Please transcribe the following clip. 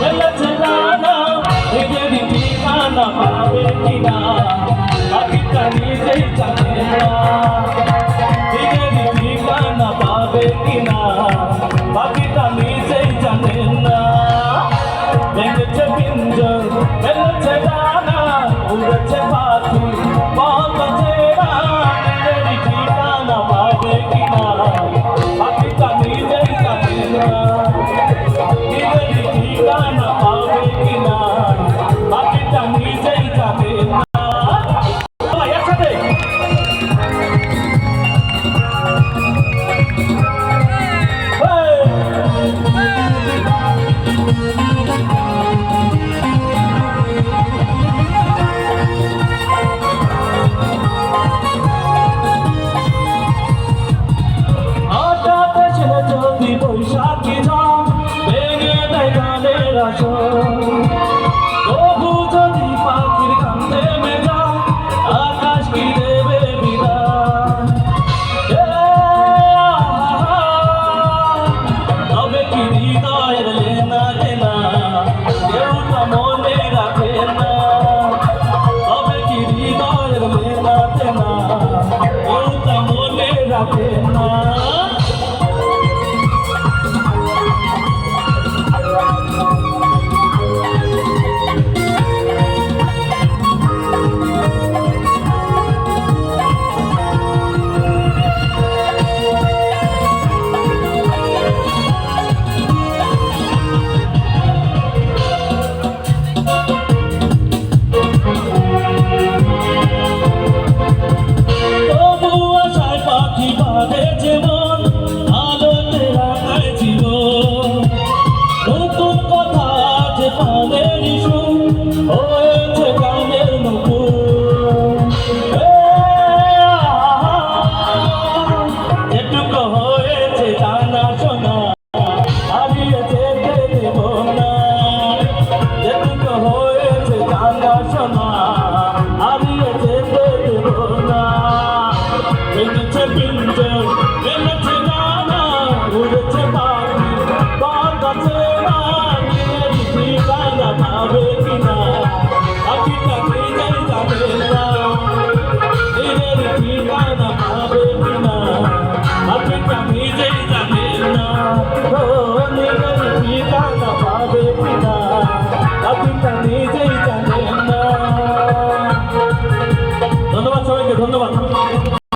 মেলেছে জানা নিজের ঠিকানা পাবে কিনা পাখিটা নিজেই জানে না নিজের ঠিকানা পাবে কিনা পাখিটা নিজেই জানে না ভেঙেছে পিঞ্জর মেলেছে জানা উড়েছে পাখি কত চেনা নিজের ঠিকানা পাবে কিনা পাখিটা নিজেই জানে না নিজের ঠিকানা পাবে কিনা পাখিটা নিজেই জানে না একসাথে বৈশাখী ঝড় ভেঙে দেয় গানের আসর তবু যদি পাখির গান থেমে যায় আকাশ কি দেবে বিদায় তবে কি হৃদয়ের লেনা লেনা কেউ তা মনে রাখে না তবে কি হৃদয়ের লেনা লেনা কেউ তা মনে রাখে না জীবন আলোতে রাখায় জীবন নতুন কথা আছে পানের সুর হয়েছে গানের নকুল যেটুকু হয়েছে জানা শোনা হারিয়ে যেতে দেব না যেটুকু হয়েছে জানা শোনা হারিয়ে যেতে দেব না ভেঙেছে পিঞ্জর মেলেছে জানা উড়েছে পাখি কত চেনা নিজের ঠিকানা পাবে কিনা পাখিটা নিজেই জানে না নিজের ঠিকানা